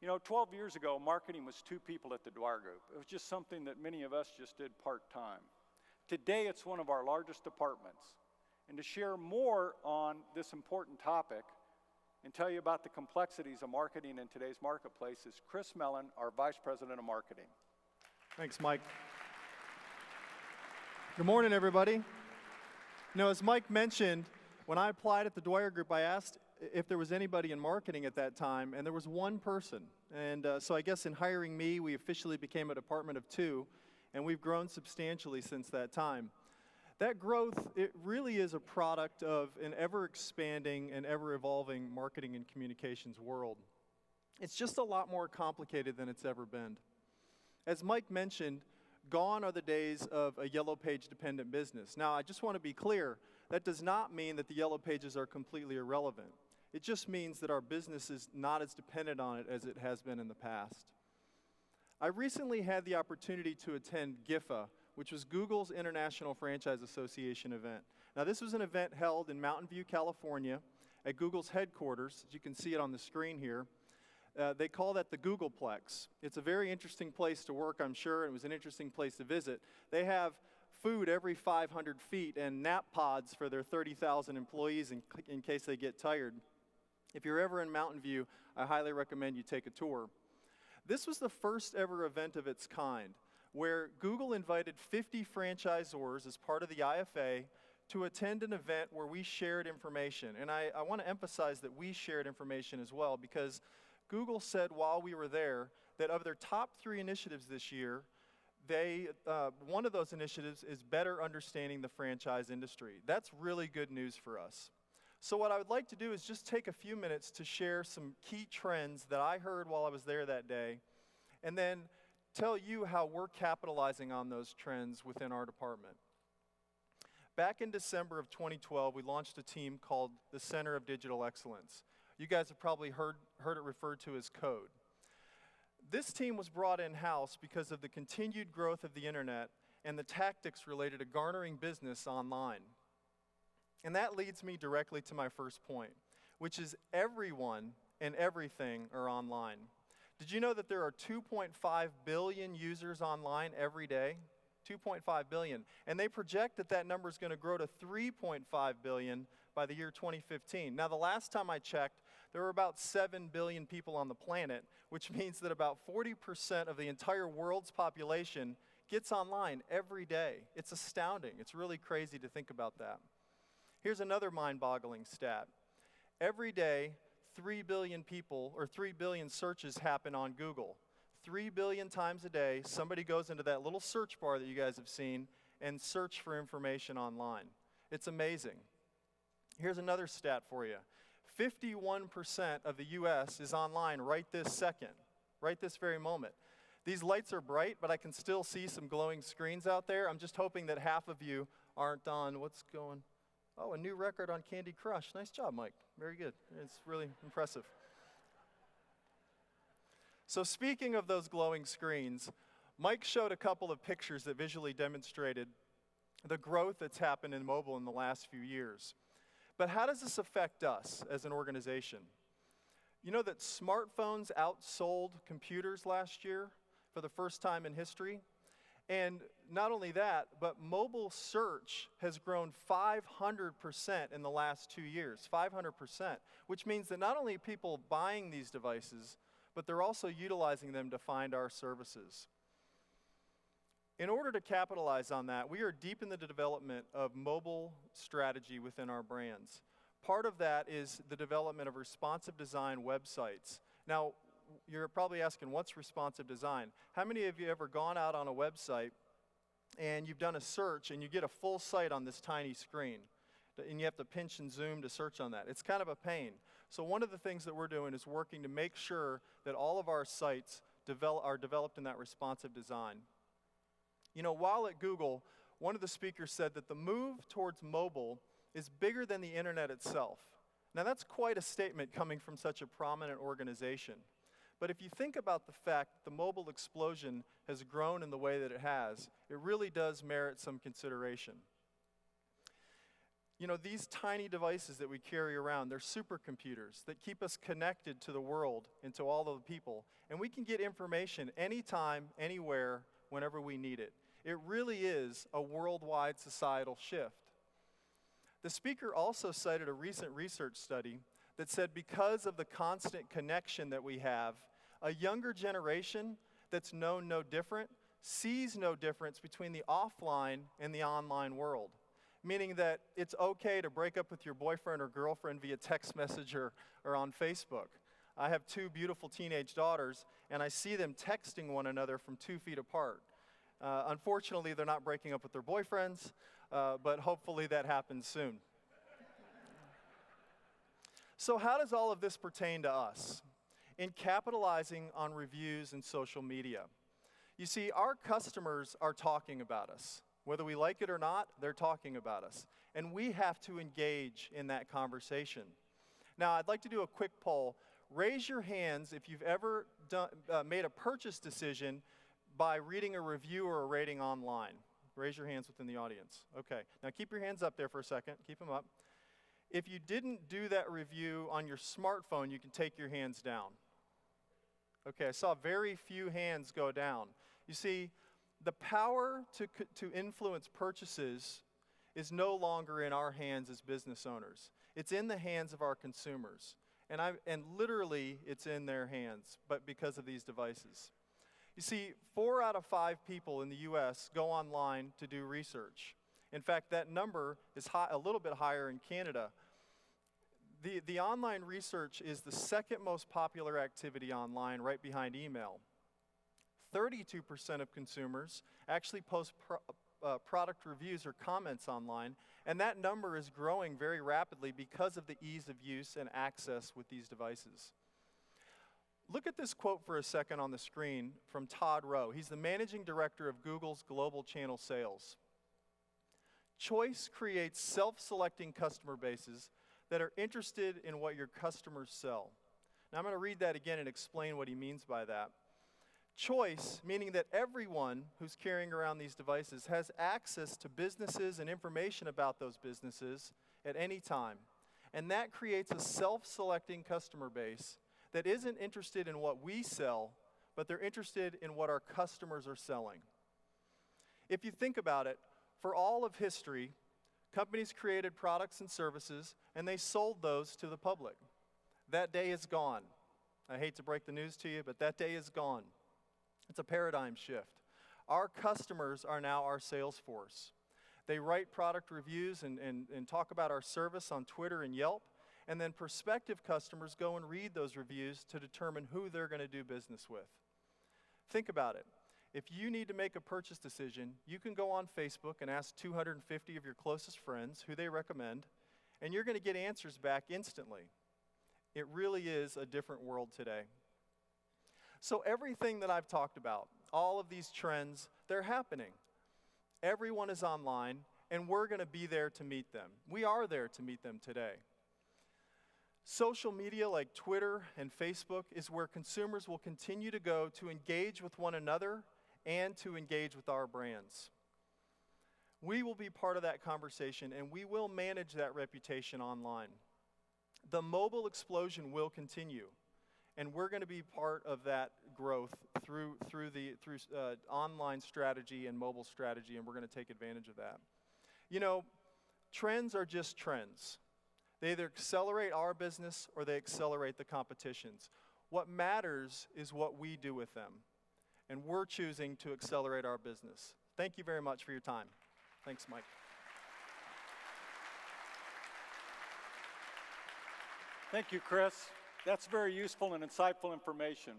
You know, 12 years ago, marketing was 2 people at the Dwyer Group. It was just something that many of us just did part-time. Today, it's one of our largest departments. And to share more on this important topic and tell you about the complexities of marketing in today's marketplace is Chris Mellon, our Vice President of Marketing. Thanks, Mike. Good morning, everybody. You know, as Mike mentioned, when I applied at the Dwyer Group, I asked if there was anybody in marketing at that time, and there was one person. And so I guess in hiring me, we officially became a department of 2, and we've grown substantially since that time. That growth, it really is a product of an ever-expanding and ever-evolving marketing and communications world. It's just a lot more complicated than it's ever been. As Mike mentioned, gone are the days of a yellow page dependent business. Now, I just want to be clear, that does not mean that the yellow pages are completely irrelevant. It just means that our business is not as dependent on it as it has been in the past. I recently had the opportunity to attend GIFA, which was Google's International Franchise Association event. Now, this was an event held in Mountain View, California, at Google's headquarters. As you can see it on the screen here. They call that the Googleplex. It's a very interesting place to work, I'm sure. It was an interesting place to visit. They have food every 500 feet and nap pods for their 30,000 employees in case they get tired. If you're ever in Mountain View, I highly recommend you take a tour. This was the first ever event of its kind, where Google invited 50 franchisors as part of the IFA to attend an event where we shared information. And I want to emphasize that we shared information as well, because Google said while we were there that of their top 3 initiatives this year, one of those initiatives is better understanding the franchise industry. That's really good news for us. So what I would like to do is just take a few minutes to share some key trends that I heard while I was there that day, and then tell you how we're capitalizing on those trends within our department. Back in December of 2012, we launched a team called the Center of Digital Excellence. You guys have probably heard it referred to as CODE. This team was brought in-house because of the continued growth of the internet and the tactics related to garnering business online. And that leads me directly to my first point, which is everyone and everything are online. Did you know that there are 2.5 billion users online every day? 2.5 billion. And they project that that number is going to grow to 3.5 billion by the year 2015. Now, the last time I checked, there were about 7 billion people on the planet, which means that about 40% of the entire world's population gets online every day. It's astounding. It's really crazy to think about that. Here's another mind-boggling stat. Every day, 3 billion people, or 3 billion searches happen on Google. 3 billion times a day, somebody goes into that little search bar that you guys have seen and search for information online. It's amazing. Here's another stat for you. 51% of the US is online right this second, right this very moment. These lights are bright, but I can still see some glowing screens out there. I'm just hoping that half of you aren't on, what's going? Oh, a new record on Candy Crush. Nice job, Mike. Very good. It's really impressive. So speaking of those glowing screens, Mike showed a couple of pictures that visually demonstrated the growth that's happened in mobile in the last few years. But how does this affect us as an organization? You know that smartphones outsold computers last year for the first time in history? And not only that, but mobile search has grown 500% in the last 2 years, 500%, which means that not only are people buying these devices, but they're also utilizing them to find our services. In order to capitalize on that, we are deep in the development of mobile strategy within our brands. Part of that is the development of responsive design websites. Now, you're probably asking, what's responsive design? How many of you ever gone out on a website and you've done a search and you get a full site on this tiny screen and you have to pinch and zoom to search on that? It's kind of a pain. So one of the things that we're doing is working to make sure that all of our sites are developed in that responsive design. You know, while at Google, one of the speakers said that the move towards mobile is bigger than the internet itself. Now that's quite a statement coming from such a prominent organization. But if you think about the fact that the mobile explosion has grown in the way that it has, it really does merit some consideration. You know, these tiny devices that we carry around, they're supercomputers that keep us connected to the world and to all of the people. And we can get information anytime, anywhere, whenever we need it. It really is a worldwide societal shift. The speaker also cited a recent research study that said because of the constant connection that we have, a younger generation that's known no different sees no difference between the offline and the online world. Meaning that it's okay to break up with your boyfriend or girlfriend via text message or on Facebook. I have two beautiful teenage daughters, and I see them texting one another from 2 feet apart. Unfortunately, they're not breaking up with their boyfriends, but hopefully that happens soon. So how does all of this pertain to us? In capitalizing on reviews and social media. You see, our customers are talking about us. Whether we like it or not, they're talking about us. And we have to engage in that conversation. Now, I'd like to do a quick poll. Raise your hands if you've ever made a purchase decision by reading a review or a rating online. Raise your hands within the audience. Okay. Now, keep your hands up there for a second. Keep them up. If you didn't do that review on your smartphone, you can take your hands down. Okay, I saw very few hands go down. You see, the power to influence purchases is no longer in our hands as business owners. It's in the hands of our consumers. And literally, it's in their hands, but because of these devices. You see, 4 out of 5 people in the U.S. go online to do research. In fact, that number is a little bit higher in Canada. The online research is the second most popular activity online, right behind email. 32% of consumers actually post product reviews or comments online, and that number is growing very rapidly because of the ease of use and access with these devices. Look at this quote for a second on the screen from Todd Rowe. He's the managing director of Google's global channel sales. Choice creates self-selecting customer bases that are interested in what your customers sell. Now I'm going to read that again and explain what he means by that. Choice, meaning that everyone who's carrying around these devices has access to businesses and information about those businesses at any time. And that creates a self-selecting customer base that isn't interested in what we sell, but they're interested in what our customers are selling. If you think about it, for all of history, companies created products and services, and they sold those to the public. That day is gone. I hate to break the news to you, but that day is gone. It's a paradigm shift. Our customers are now our sales force. They write product reviews and talk about our service on Twitter and Yelp, and then prospective customers go and read those reviews to determine who they're going to do business with. Think about it. If you need to make a purchase decision, you can go on Facebook and ask 250 of your closest friends who they recommend, and you're going to get answers back instantly. It really is a different world today. So everything that I've talked about, all of these trends, they're happening. Everyone is online, and we're going to be there to meet them. We are there to meet them today. Social media like Twitter and Facebook is where consumers will continue to go to engage with one another and to engage with our brands. We will be part of that conversation, and we will manage that reputation online. The mobile explosion will continue, and we're going to be part of that growth through online strategy and mobile strategy, and we're going to take advantage of that. You know, trends are just trends. They either accelerate our business or they accelerate the competition's. What matters is what we do with them, and we're choosing to accelerate our business. Thank you very much for your time. Thanks, Mike. Thank you, Chris. That's very useful and insightful information.